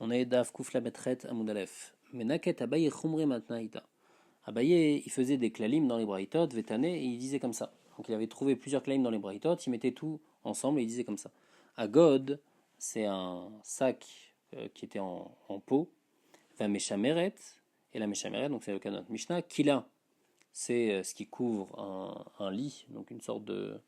On est Daf Koufla Betret Amoudalef. Menaket Abaye Khumre Matnaïta. Abaye, il faisait des klalim dans les braïtot, Vétané, et il disait comme ça. Donc il avait trouvé plusieurs klalim dans les braïtot, il mettait tout ensemble et il disait comme ça. Agod, c'est un sac qui était en peau. Va Meshameret, et la Meshameret, donc c'est le cas de notre Mishnah. Kila, c'est ce qui couvre un lit, donc une sorte de.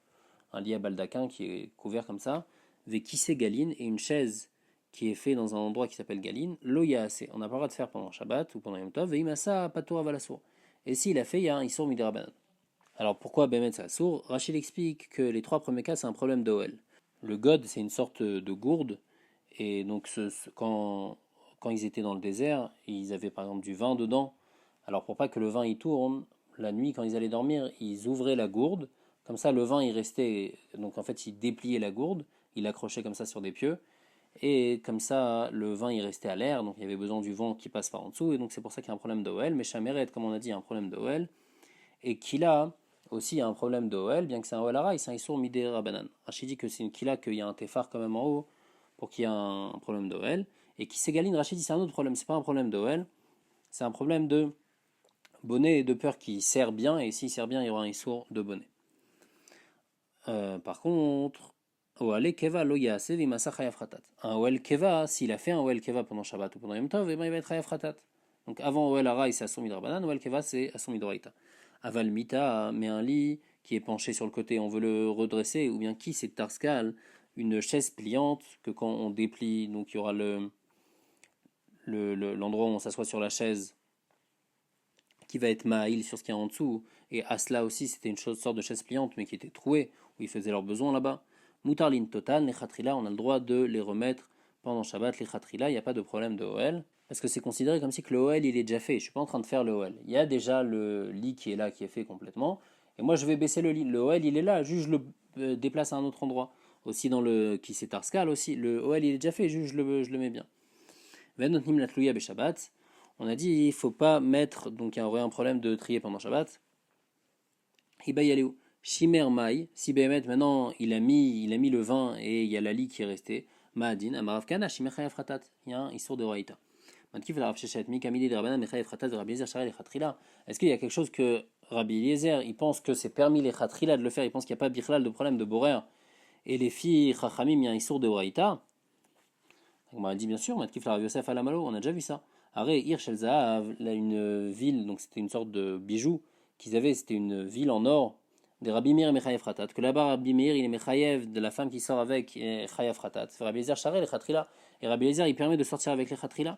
Un lit à baldaquin qui est couvert comme ça. Vekisse Galine, et une chaise qui est fait dans un endroit qui s'appelle Galine, loyaase. On n'a pas le droit de faire pendant Shabbat ou pendant Yom Tov, veimasa patour avalassour. Et s'il a fait, il y a un issour midrabanan. Alors pourquoi Bemet c'est assour? Rachid explique que les trois premiers cas, c'est un problème d'OL. Le god, c'est une sorte de gourde, et donc quand ils étaient dans le désert, ils avaient par exemple du vin dedans. Alors pour pas que le vin y tourne, la nuit quand ils allaient dormir, ils ouvraient la gourde, comme ça le vin il restait, donc en fait ils dépliaient la gourde, ils l'accrochaient comme ça sur des pieux, et comme ça, le vin il restait à l'air, donc il y avait besoin du vent qui passe par en dessous, et donc c'est pour ça qu'il y a un problème d'OL. Mais Chameret, comme on a dit, il y a un problème d'OL. Et Kila aussi il y a un problème d'OL, bien que c'est un OL ara, c'est un Issour Midé Rabanan. Rachid dit que c'est une Kila, qu'il y a un Tefar quand même en haut, pour qu'il y ait un problème d'OL. Et qui s'égaline, Rachid dit c'est un autre problème, c'est pas un problème d'OL, c'est un problème de bonnet et de peur qui sert bien, et s'il sert bien, il y aura un Issour de bonnet. Par contre, Oale Keva lo yaase v'imasa chayav fratat. Un Oel Keva, s'il a fait un Oel Keva pendant Shabbat ou pendant Yom Tov, eh ben, il va être chayav fratat. Donc avant Oel Hara, c'est Assom Midrabanan, Oel Keva, c'est Assom Midoraita. Aval Mita, mais un lit qui est penché sur le côté, on veut le redresser, ou bien qui c'est Tarskal, une chaise pliante, que quand on déplie, donc il y aura l'endroit où on s'assoit sur la chaise qui va être Maïl sur ce qu'il y a en dessous. Et Asla aussi, c'était une sorte de chaise pliante, mais qui était trouée, où ils faisaient leurs besoins là-bas. Moutarlin total, les khatrila, on a le droit de les remettre pendant Shabbat, les khatrila, il n'y a pas de problème de OL. Parce que c'est considéré comme si que le OL il est déjà fait. Je ne suis pas en train de faire le OL. Il y a déjà le lit qui est là, qui est fait complètement. Et moi je vais baisser le lit. Le OL il est là, juste je le déplace à un autre endroit. Aussi dans le qui c'est Tarskal aussi. Le OL il est déjà fait, juste je le mets bien. Venotnim la tlouya Shabbat. On a dit il ne faut pas mettre, donc il y aurait un problème de trier pendant Shabbat. Hiba Yaléou. Shimer Mai, si Behemet maintenant il a mis le vin et il y a la lie qui est restée. Maadin, Amarav Kana, Shimer Chayav Fratat. Il y a un Issour de Raïta. Matkif la Rav Shechet, Mikamidi de Rabbanan, Mechayav Fratat de Rabbi Eliezer Shara les Khatrila. Est-ce qu'il y a quelque chose que Rabbi Eliezer, il pense que c'est permis les Khatrila de le faire, il pense qu'il n'y a pas Bichlal de problème de Borer. Et les filles Chachamim, il y a un Issour de Raïta. On m'a dit bien sûr, Matkif la Rav Yosef Alamalo, on a déjà vu ça. Aré, Ir Shel Zahav, une ville, donc c'était une sorte de bijou qu'ils avaient, c'était une ville en or des Rabbi Meir et Mechayev Fratat, que là-bas Rabbi Meir il est Mechayev de la femme qui sort avec Chayav Fratat. Rabbi Eliezer Charé les Khatrila, et Rabbi Eliezer il permet de sortir avec les Khatrila.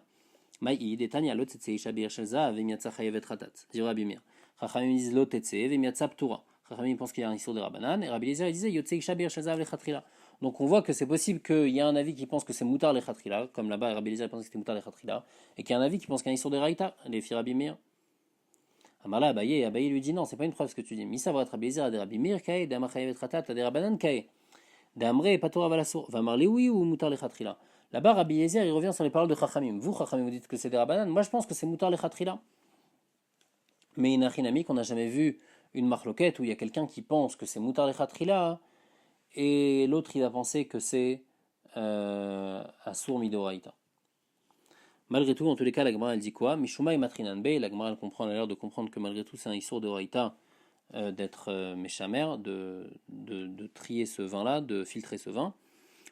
Maï, Detania, l'autre c'est Isha Bir Shel Zahav, et Miatsa Chayevet Fratat, dit Rabbi Meir. Chachamim disent l'autre c'est et Miatsa Ptura. Chachamim pense qu'il y a un issur de Rabbanan, et Rabbi Eliezer il disait Yotse Isha Bir Shel Zahav les Khatrila. Donc on voit que c'est possible qu'il y a un avis qui pense que c'est Moutar les Khatrila, comme là-bas Rabbi Eliezer pense que c'était Moutar les Khatrila, et qu'il y a un avis qui pense qu'il y a un issur de Raïta, les filles Rabbi Meir. Amala Abaye lui dit non, c'est pas une preuve ce que tu dis. Misavrat Rabbi Eliezer a des Rabbi Meir kae, de Amachayevet Ratat a des Rabbanan kae, de Amre Patora Valasour. Va marler oui ou Moutar les Khatrila. Là-bas Rabbi Eliezer il revient sur les paroles de Chachamim. Vous Chachamim vous dites que c'est des Rabbanan, moi je pense que c'est Moutar les Khatrila. Mais Inachinami qu'on n'a jamais vu une marloquette où il y a quelqu'un qui pense que c'est Moutar les Khatrila et l'autre il a pensé que c'est Assour Midoraïta. Malgré tout, en tous les cas, la Gemara elle dit quoi? Mishuma et Matrinan Bey, la Gemara elle comprend, elle a l'air de comprendre que malgré tout c'est un Issour de Raïta d'être méchamer, de trier ce vin-là, de filtrer ce vin.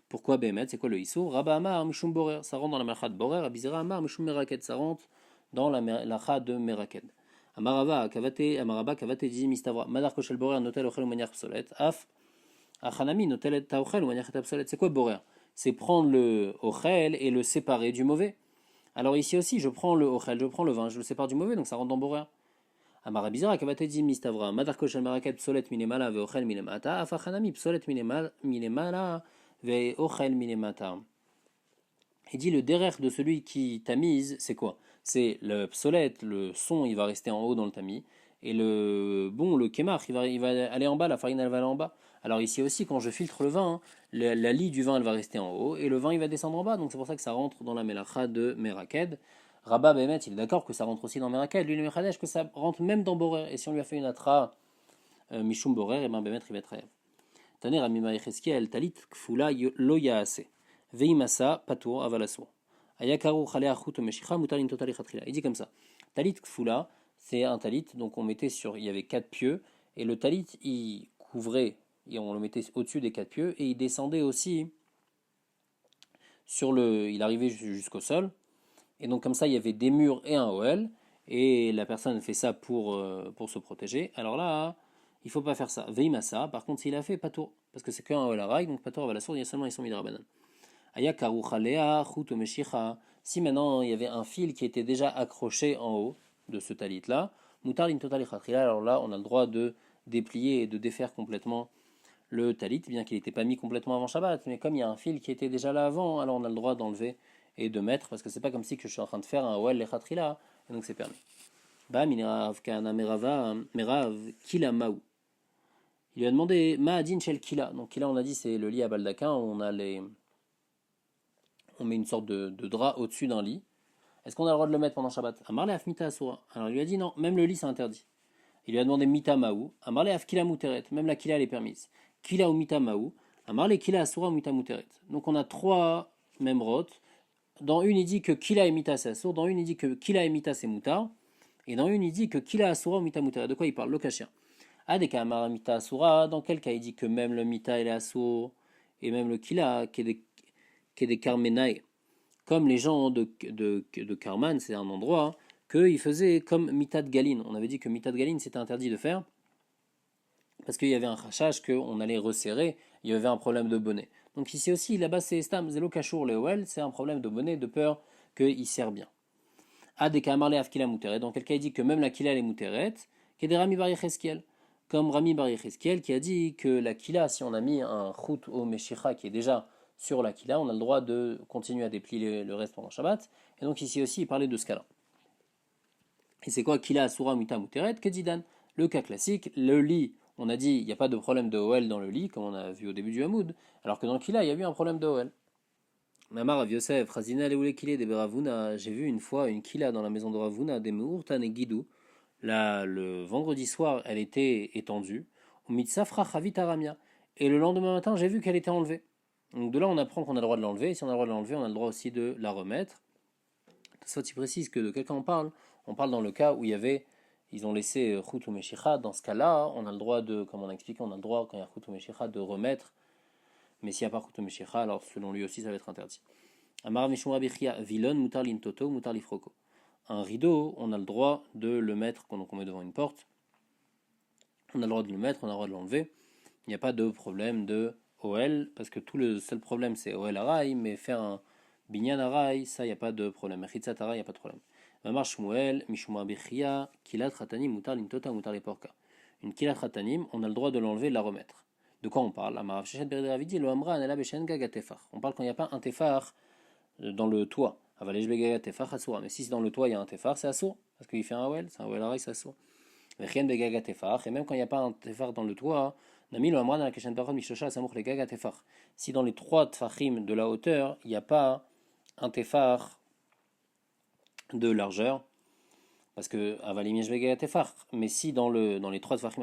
Pourquoi Bémet? C'est quoi le Issour? Rabba Amar Mishum Borer, ça rentre dans la Melcha de Borer, Abizera Amar Mishum Meraked, ça rentre dans la Melcha de Meraked. Amarava Kavate dit Mistavra, Madar Koshel Borer, Notel Ochel ou Maniach Psolet, Af, Achanami, Notel Taochel ou Maniach Psolet. C'est quoi Borer? C'est prendre le Ochel et le séparer du mauvais. Alors ici aussi, je prends le ochel, je prends le vin, je le sépare du mauvais, donc ça rentre dans Borer. Amara bizarre, Kavatedi mistavra, Madar Koshel Maraket psolet minemala ve ochel minemata, Afachanami psolet minemala ve ochel minemata. Il dit le derrière de celui qui tamise, c'est quoi? C'est le psolet, le son, il va rester en haut dans le tamis, et le kémar, il va aller en bas, la farine elle va aller en bas. Alors ici aussi, quand je filtre le vin, la lie du vin elle va rester en haut, et le vin il va descendre en bas, donc c'est pour ça que ça rentre dans la melacha de Meraked. Rabba Bemet, il est d'accord que ça rentre aussi dans Meraked, lui le Mechadesh, que ça rentre même dans Borer, et si on lui a fait une atra Mishum Borer, et ben Bemet il va être rêve. Taner Amima Echeskiel, Talit Kfula Lo Yaase, Veimasa Patour Avalasour. Ayakaru chalea chut meshicha mutar lin total lechatchila. Il dit comme ça. Talit kfula, c'est un talit, donc on mettait sur, il y avait 4 pieux, et le talit, il couvrait, et on le mettait au-dessus des 4 pieux, et il descendait aussi il arrivait jusqu'au sol, et donc comme ça, il y avait des murs et un OL, et la personne fait ça pour se protéger. Alors là, il faut pas faire ça. Veimasa, par contre, s'il a fait patour, parce que c'est qu'un OL à rail, donc patour va la sourde, il y a seulement ils sont mis rabanan. Ayakaru chalea chut meshicha. Si maintenant il y avait un fil qui était déjà accroché en haut de ce talit là, mutar lin total lechatchila, alors là on a le droit de déplier et de défaire complètement le talit, bien qu'il n'était pas mis complètement avant Shabbat, mais comme il y a un fil qui était déjà là avant, alors on a le droit d'enlever et de mettre, parce que c'est pas comme si que je suis en train de faire un Oel Lechatchila, et donc c'est permis. Ba minerav kana merav kila maou. Il lui a demandé Ma'adin shel kila. Donc kila, on a dit, c'est le lit à baldaquin, on met une sorte de drap au-dessus d'un lit. Est-ce qu'on a le droit de le mettre pendant Shabbat? Amarle afmita asura. Alors il lui a dit non, même le lit c'est interdit. Il lui a demandé mita maou. Amarle af kila muteret. Même la kila elle est permise. Kila ou mita maou. Amarle kila asura ou mita muteret. Donc on a 3 memrot. Dans une il dit que kila et mita c'est asur. Dans une il dit que kila et mita c'est mutar. Et dans une il dit que kila asura ou mita muteret. De quoi il parle? Le kashia. Adeka amara mita asura. Dans quel cas il dit que même le mita il est asur. Et même le kila qui est des karmenaï. Comme les gens de Karman, c'est un endroit qu'ils faisaient comme Mitad Galin. On avait dit que Mitad Galin c'était interdit de faire parce qu'il y avait un rachage qu'on allait resserrer, il y avait un problème de bonnet. Donc ici aussi, là-bas c'est Stam, Zelo Kashour Leoel, c'est un problème de bonnet, de peur qu'il serre bien. Adeka Amarle Afkila Mouteret, dans quel cas il dit que même la Kila est Mouteret, qui est Rami Bar Yecheskiel. Comme Rami Bar Yecheskiel qui a dit que la Kila, si on a mis un Chut au Meshicha qui est déjà sur la Kila, on a le droit de continuer à déplier le reste pendant Shabbat. Et donc ici aussi, il parlait de ce cas-là. Et c'est quoi Kila Asura Muta Muteret Kedzidan? Le cas classique, le lit, on a dit il n'y a pas de problème de OL dans le lit, comme on a vu au début du Hamoud, alors que dans le Kila, il y a eu un problème de OL. Mamar Rav Yosef, Razina Leoule Kile de Beravuna, j'ai vu une fois une Kila dans la maison de Ravuna, des Meurtan et Guidou. Là, le vendredi soir, elle était étendue. Au Mitsafra Chavit Aramia. Et le lendemain matin, j'ai vu qu'elle était enlevée. Donc de là, on apprend qu'on a le droit de l'enlever. Et si on a le droit de l'enlever, on a le droit aussi de la remettre. Ça, tu précises que de quel cas on parle. On parle dans le cas où ils ont laissé Chut ou Meshicha. Dans ce cas-là, on a le droit de, comme on a expliqué, on a le droit, quand il y a Chut ou Meshicha, de remettre. Mais s'il n'y a pas Chut ou Meshicha, alors selon lui aussi, ça va être interdit. Amar Mishmura Bichia, Vilon, Mutar Lintoto, Mutar Lifroko. Un rideau, on a le droit de le mettre quand on met devant une porte. On a le droit de le mettre, on a le droit de l'enlever. Il n'y a pas de problème de OL, parce que tout le seul problème c'est OL à rail, mais faire un binyan à rail, ça, il n'y a pas de problème. Chitzat à rail, il n'y a pas de problème. Mamar Shmuel, Mishuma Bechia, Kilat Ratanim, Mutar Lintota, Mutar Leporka. Une Kilat Ratanim, on a le droit de l'enlever et de la remettre. De quoi on parle? Amarav Shechet Beredravidi, lo Amra, Anela Beshen Gagatefar. On parle quand il n'y a pas un tefar dans le toit. Avalej Begagatefar, Asura. Mais si dans le toit il y a un tefar, c'est Asur, parce qu'il fait un OL, c'est un OL à rail, c'est Asur. Et même quand il n'y a pas un tefar dans le toit, si dans les 3 tefachim de la hauteur, il n'y a pas un tefar de largeur, parce que mais si dans les 3 tefachim,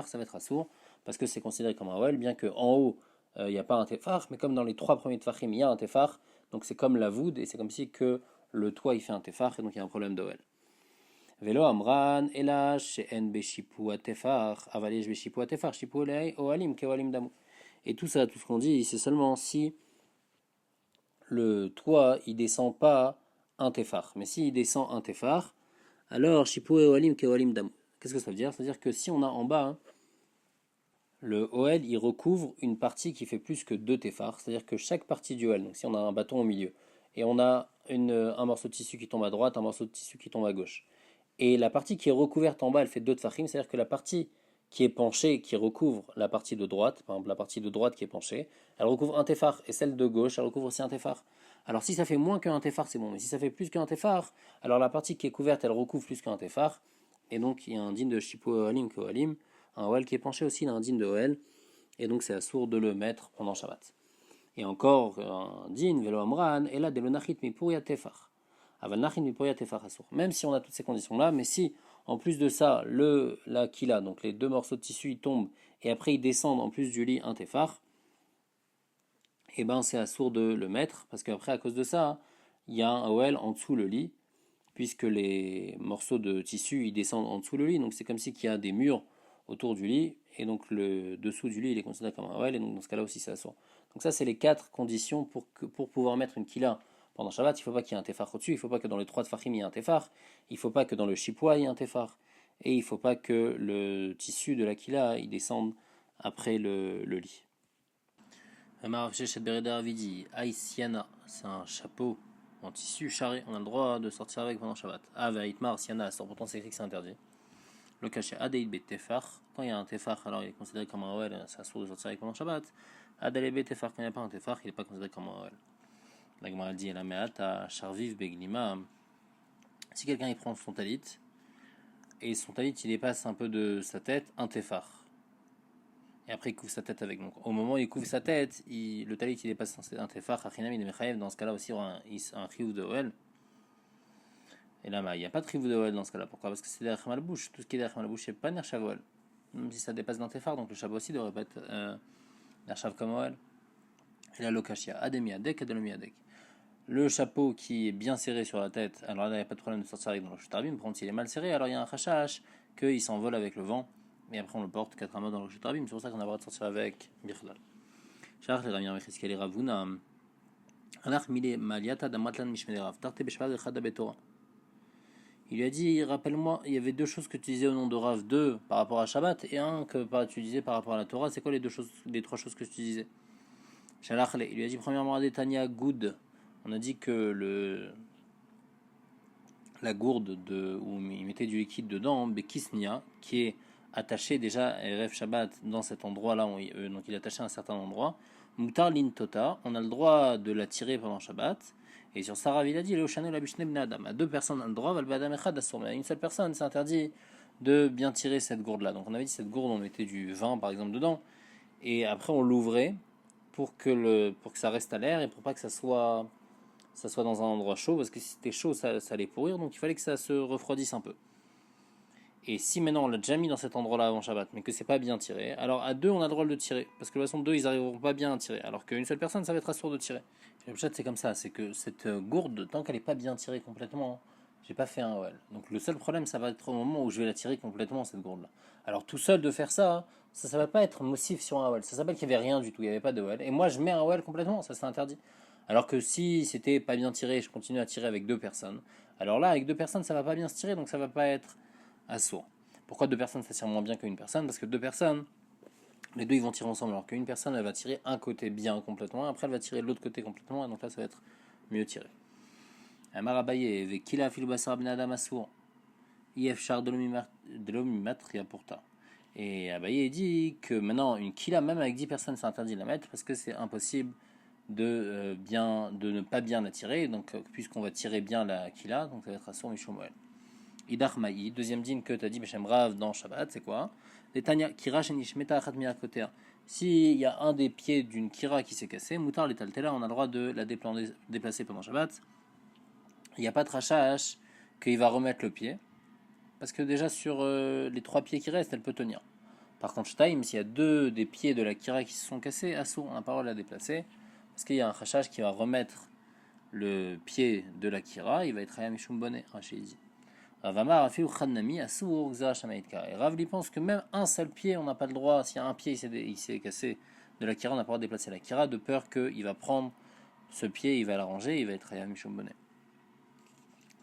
ça va être assour, parce que c'est considéré comme un OL, bien qu'en haut, il n'y a pas un tefar, mais comme dans les 3 premiers tefachim, il y a un tefar, donc c'est comme la voûte, et c'est comme si que le toit il fait un tefar, et donc il y a un problème d'OL. Velo amran ela she'en beshipu atefar avalesh beshipu atefar shipu oalim keoalim damu. Et tout ça, tout ce qu'on dit, c'est seulement si le toit il descend pas un tefar. Mais s'il descend un tefar, alors shipu oalim keoalim damu. Qu'est-ce que ça veut dire? Ça veut dire que si on a en bas, le OL il recouvre une partie qui fait plus que 2 tefars. C'est-à-dire que chaque partie du OL, donc si on a un bâton au milieu, et on a un morceau de tissu qui tombe à droite, un morceau de tissu qui tombe à gauche. Et la partie qui est recouverte en bas, elle fait 2 tfachim, c'est-à-dire que la partie qui est penchée, qui recouvre la partie de droite, par exemple la partie de droite qui est penchée, elle recouvre un tefar, et celle de gauche, elle recouvre aussi un tefar. Alors si ça fait moins qu'un tefar, c'est bon, mais si ça fait plus qu'un tefar, alors la partie qui est couverte, elle recouvre plus qu'un tefar, et donc il y a un din de shipu oalim koalim, un OL qui est penché aussi, il a un din de OL, et donc c'est assourd de le mettre pendant Shabbat. Et encore un din, velo amran, et là, de l'onachit mi puria tefar. Même si on a toutes ces conditions-là, mais si en plus de ça, la kila, donc les 2 morceaux de tissu, ils tombent et après ils descendent en plus du lit un tefar, et ben c'est assourd de le mettre, parce qu'après, à cause de ça, il y a un OL en dessous le lit, puisque les morceaux de tissu ils descendent en dessous le lit, donc c'est comme si qu'il y a des murs autour du lit, et donc le dessous du lit il est considéré comme un OL, et donc dans ce cas-là aussi c'est assourd. Donc ça c'est les quatre conditions pour pouvoir mettre une kila pendant Shabbat. Il ne faut pas qu'il y ait un tefar au-dessus, il ne faut pas que dans les trois tefachim il y ait un tefar, il ne faut pas que dans le chipwa il y ait un tefar, et il ne faut pas que le tissu de la kila il descende après le lit. Amar Shechet Bereder Avidi, Aïsiana, c'est un chapeau en tissu charré, on a le droit de sortir avec pendant Shabbat. Avaitmar, Siana, pourtant c'est écrit que c'est interdit. Le cachet Adeid Bet Tefar, quand il y a un Tefar, alors il est considéré comme un OL, c'est assourd de sortir avec pendant Shabbat. Adeid Bet Tefar, quand il n'y a pas un Tefar, il n'est pas considéré comme un OL. La Gemara dit, la Meata, Charviv Beglima, si quelqu'un il prend son talit, et son talit il dépasse un peu de sa tête, un Tefar. Et après il couvre sa tête avec. Donc au moment où il couvre sa tête, le talit il dépasse un tefar, Achinam il est mechayev, dans ce cas-là aussi il y aura un chiyuv de OL. Et là il n'y a pas de chiyuv de OL dans ce cas-là. Pourquoi? Parce que c'est derrière la bouche. Tout ce qui est derrière la bouche c'est pas nershav OL. Même si ça dépasse d'un tefar, donc le shav aussi devrait pas être nershav comme OL. Et là l'okashia, ademi adek, adelomi adek. Le chapeau qui est bien serré sur la tête, alors là il n'y a pas de problème de sortir avec dans le chutarabim. Par contre s'il est mal serré, alors il y a un chachash qu'il s'envole avec le vent. Et après on le porte 4 amas dans le chutarabim, c'est pour ça qu'on a le droit de sortir avec Birchdal. Shach le Ramir Mechizkel Ravuna. Alach mile maliata damatlan mishmederav. Tarte beshvad echad betora. Il lui a dit, rappelle-moi, il y avait deux choses que tu disais au nom de Rav, deux par rapport à Shabbat et un que tu disais par rapport à la Torah. C'est quoi les trois choses que tu disais? Shalach il lui a dit premièrement Adetania Good. On a dit que la gourde où il mettait du liquide dedans, Bekisnia, qui est attaché déjà à Erev Shabbat dans cet endroit-là, donc il est attaché à un certain endroit. Mutar lintota, on a le droit de la tirer pendant Shabbat. Et sur Sarah, il a dit, à deux personnes on a le droit, mais à une seule personne, c'est interdit de bien tirer cette gourde-là. Donc on avait dit cette gourde, on mettait du vin par exemple dedans, et après on l'ouvrait pour que ça reste à l'air et pour pas que ça soit dans un endroit chaud, parce que si c'était chaud, ça allait pourrir, donc il fallait que ça se refroidisse un peu. Et si maintenant on l'a déjà mis dans cet endroit-là avant Shabbat, mais que c'est pas bien tiré, alors à deux on a le droit de le tirer, parce que de toute façon deux ils arriveront pas bien à tirer, alors qu'une seule personne ça va être assourd de tirer. Le chat c'est comme ça, c'est que cette gourde, tant qu'elle est pas bien tirée complètement, j'ai pas fait un OL. Donc le seul problème ça va être au moment où je vais la tirer complètement cette gourde-là. Alors tout seul de faire ça, ça va pas être motif sur un OL, ça s'appelle qu'il y avait rien du tout, il y avait pas de OL, et moi je mets un OL complètement, ça c'est interdit. Alors que si c'était pas bien tiré, je continue à tirer avec deux personnes, alors là avec deux personnes ça va pas bien se tirer, donc ça va pas être assourd. Pourquoi deux personnes ça tire moins bien qu'une personne? Parce que deux personnes, les deux ils vont tirer ensemble, alors qu'une personne elle va tirer un côté bien complètement, après elle va tirer l'autre côté complètement, et donc là ça va être mieux tiré. Amar Abaye, Vekila Filubasar Ben Adam Assour, Yefchar de l'omimatria pourta. Et Abaye dit que maintenant une kila, même avec 10 personnes, c'est interdit de la mettre parce que c'est impossible de ne pas bien la tirer, donc puisqu'on va tirer bien la kila, donc ça va être assour Mishomoel. Idach Maï, deuxième dîne que tu as dit Beshem Rav dans Shabbat, c'est quoi? Les Tanya Kira Shenishmeta Achat Miakotea. S'il y a un des pieds d'une Kira qui s'est cassé, Moutar les Taltela, on a le droit de la déplacer pendant Shabbat. Il n'y a pas de rachach qu'il va remettre le pied, parce que déjà sur les trois pieds qui restent, elle peut tenir. Par contre, Shtaim, s'il y a deux des pieds de la Kira qui se sont cassés, Assour, on n'a pas le droit de la déplacer, parce qu'il y a un rachach qui va remettre le pied de la Kira, il va être Hayam Mishum Bonnet, Rachid dit. Ravamar Afiou Khannami Assour Gzara Shamaïtka. Et Rav lui pense que même un seul pied, on n'a pas le droit, s'il y a un pied il s'est cassé de la Kira, on n'a pas le droit de déplacer la Kira, de peur qu'il va prendre ce pied, il va l'arranger, il va être Hayam Mishum Bonnet.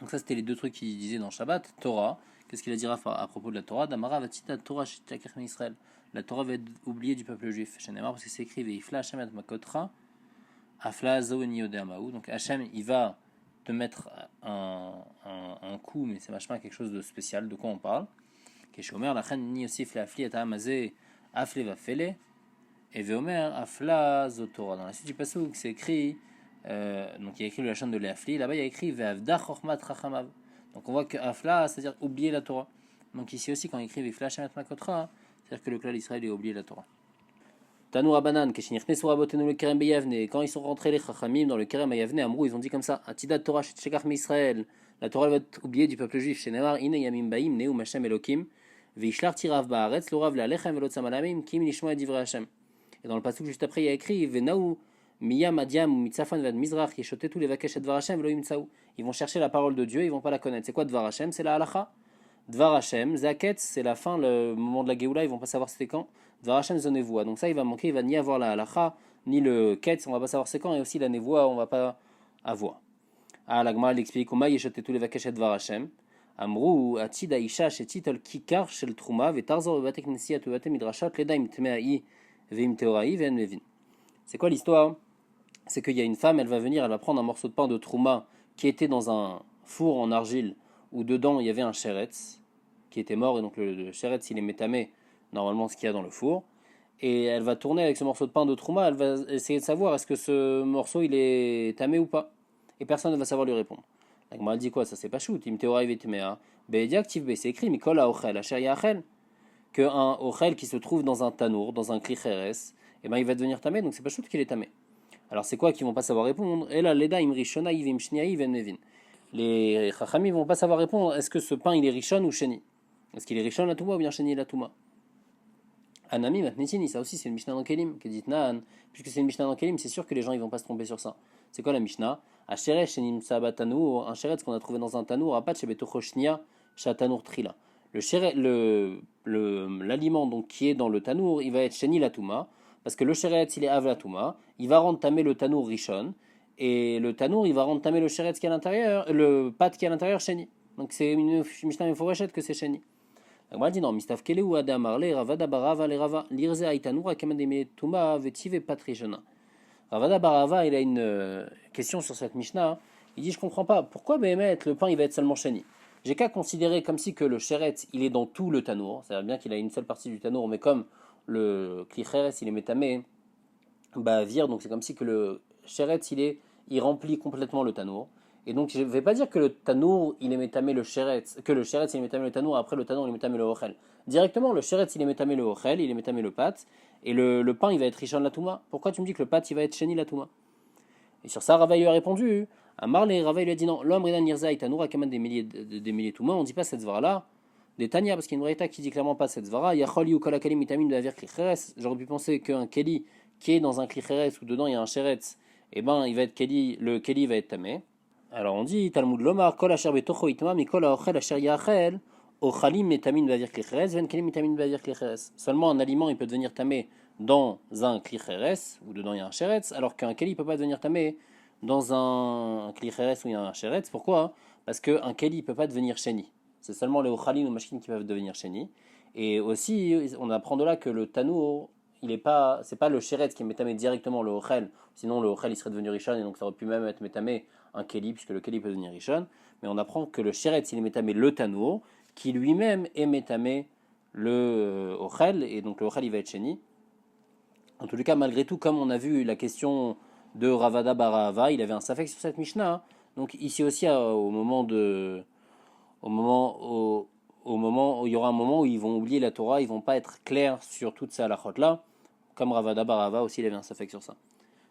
Donc ça c'était les deux trucs qu'il disait dans Shabbat. Torah, qu'est-ce qu'il a dit à propos de la Torah? Damara vatita Torah sh'takach Israël. La Torah va être oubliée du peuple juif. Shenemar parce que c'est écrit veifla Hashem et makotra afla zoeni odemaou. Donc Hashem il va te mettre un coup, mais c'est vachement quelque chose de spécial. De quoi on parle? Keshomer la chen ni osif la afli et amazé afle va fele et veomer afla zotora. Dans la suite du pasuk c'est écrit. Donc il y a écrit la chaîne de l'Afli, là-bas il y a écrit Ve'avda Chochmat Chachamav. Donc on voit que Afla, c'est-à-dire oublier la Torah. Donc ici aussi quand il écrit Ve'fla Shemet Makotra, c'est-à-dire que le clan d'Israël a oublié la Torah. Tanu Rabanan, Keshinirne Surabotenu le Kerem Beyavne, quand ils sont rentrés les Chachamim dans le Kerem Beyavne, Amrou, ils ont dit comme ça Atidat Torah Shekach Israël, la Torah va être oubliée du peuple juif, Shenemar Ine Yamim Baim, Neu Mashem Elokim, Veishlar Tirav Baaretz, Lorav la Lechem Velot Samalamim, Kim Nishma Divrei Hashem. Et dans le passage juste après il y a écrit Venaou Miya Madiam ou Mitzafan Vad Mizrach Yeshotetu Levakesh et Dvar Hashem Velo Yimtsaou. Ils vont chercher la parole de Dieu, ils vont pas la connaître. C'est quoi Dvar Hashem? C'est la halacha. Dvar Hashem, Zaketz, c'est la fin, le moment de la Géoula, ils vont pas savoir c'était quand. Dvar Hashem Zonevoa. Donc ça, il va manquer, il va ni avoir la halacha, ni le Ketz, on va pas savoir c'est quand, et aussi la Nevoa, on va pas avoir. Ah, la Gemara l'explique, Oma Yeshotetu Levakesh et Dvar Hashem. Amrou, Atid Aisha, Shetit al Kikar, Shel Truma, Vetarzor, Vatek Nesiat, Vatem Midrashat, Ledaim Tmeai, Veim Teorai, Ven Mevin. C'est quoi l'histoire? C'est qu'il y a une femme, elle va venir, elle va prendre un morceau de pain de Trouma qui était dans un four en argile où dedans il y avait un sheretz qui était mort, et donc le sheretz il est métamé, normalement ce qu'il y a dans le four, et elle va tourner avec ce morceau de pain de Trouma, elle va essayer de savoir est-ce que ce morceau il est tamé ou pas, et personne ne va savoir lui répondre. La Gemara dit quoi? Ça c'est pas shoot, im teorai vetemea, be'ediaktiv be, c'est écrit mikol ha'ochel asher ya'achel, qu'un ochel qui se trouve dans un tanour, dans un kli cheres, et ben il va devenir tamé, donc c'est pas shoot qu'il est tamé. Alors c'est quoi qu'ils vont pas savoir répondre? Et là, leda im rishona ivim shniai ven mevin. Les chachamim vont pas savoir répondre. Est-ce que ce pain il est rishon ou sheni? Est-ce qu'il est rishon la touma ou bien sheni la touma? Anami matnetini, ça aussi c'est une mishnah dans Kelim qui dit nan. Puisque c'est une mishnah dans Kelim, c'est sûr que les gens ils vont pas se tromper sur ça. C'est quoi la mishnah? Ashereh shenim sabatanour, un sheret qu'on a trouvé dans un tanour, apat shebetocho shnia shatanour trila. L'aliment donc qui est dans le tanour, il va être sheni la touma. Parce que le sheretz il est avlatouma, il va rendre tamé le tanour rishon, et le tanour il va rendre tamé le sheretz qui est à l'intérieur, le pâte qui est à l'intérieur sheni. Donc c'est une mishnah meforachet que c'est sheni. Donc on dit non, mistav kele ou adam arle ravada barava le rava lirze aitanoura kamedeme touma vetive pat rishona. Ravada barava il a une question sur cette mishnah. Il dit je comprends pas pourquoi Béhémet le pain il va être seulement sheni. J'ai qu'à considérer comme si que le sheretz il est dans tout le tanour, c'est-à-dire bien qu'il a une seule partie du tanour, mais comme le klicheres il est métamé, bah vire, donc c'est comme si que le sheretz il remplit complètement le tanour. Et donc je ne vais pas dire que le tanour il est métamé le sheretz, que le sheretz il est métamé le tanour, après le tanour il est métamé le ochel. Directement le sheretz il est métamé le ochel, il est métamé le pâte, et le pain il va être rishon la touma. Pourquoi tu me dis que le pâte il va être sheni la touma? Et sur ça Rava lui a répondu, à Marley, Rava lui a dit non, l'homme redan nirza et tanour a des milliers touma, on dit pas cette zvara là. Des Tanya, parce qu'il y a une braïta qui dit clairement pas cette zvara. Yachol yu kol hakalim mitamin be'avir klicheres. J'aurais pu penser qu'un keli qui est dans un klicheres où dedans il y a un sheretz, et ben il va être keli, le keli va être tamé. Alors on dit Talmud lomar kol asher betocho itma mikol haochel asher yachel ochalim mitamin be'avir klicheres ven kelim mitamin be'avir klicheres. Seulement un aliment il peut devenir tamé dans un klicheres où dedans il y a un sheretz, alors qu'un keli peut pas devenir tamé dans un klicheres où il y a un sheretz. Pourquoi? Parce qu'un keli peut pas devenir sheni. C'est seulement les ochalim ou machines qui peuvent devenir sheni. Et aussi, on apprend de là que le tanour, c'est pas le sheretz qui est métamé directement le ochel. Sinon, le ochel il serait devenu rishon et donc ça aurait pu même être métamé un keli puisque le keli peut devenir rishon. Mais on apprend que le sheretz il est métamé le tanour qui lui-même est métamé le ochel et donc le ochel il va être sheni. En tout cas, malgré tout, comme on a vu la question de Ravada Barahava, il avait un safek sur cette mishnah. Donc ici aussi, au moment où il y aura un moment où ils vont oublier la Torah, ils vont pas être clairs sur toutes ces halachot là, comme Ravada Barava aussi il avait un safek sur ça.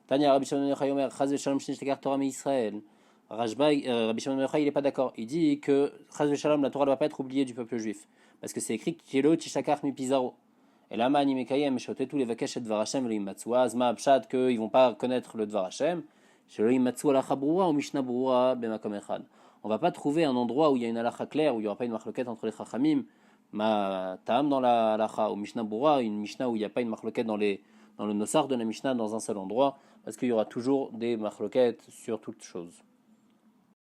Tanya Rabbi Shimon ben Yochai Omer Chaz v'Shalom shnishtekar Torah mi-Israël. Rabbi Shimon ben Yochai il est pas d'accord. Il dit que Chaz v'Shalom la Torah ne va pas être oubliée du peuple juif parce que c'est écrit Kelo tishakar mi Pizarro. Et là mani mekayem shotetu levakesh et dvar Hashem v'leimatzu azma pshat que ils vont pas connaître le dvar Hashem. Shelo imatzu alacha brura ou mishnah brura b'makom echad. On va pas trouver un endroit où il y a une halacha claire, où il n'y aura pas une marloquette entre les chachamim, ma tam dans la halacha, ou mishnah boura, une mishnah où il n'y a pas une marloquette dans le nosar de la mishnah dans un seul endroit, parce qu'il y aura toujours des marloquettes sur toute chose.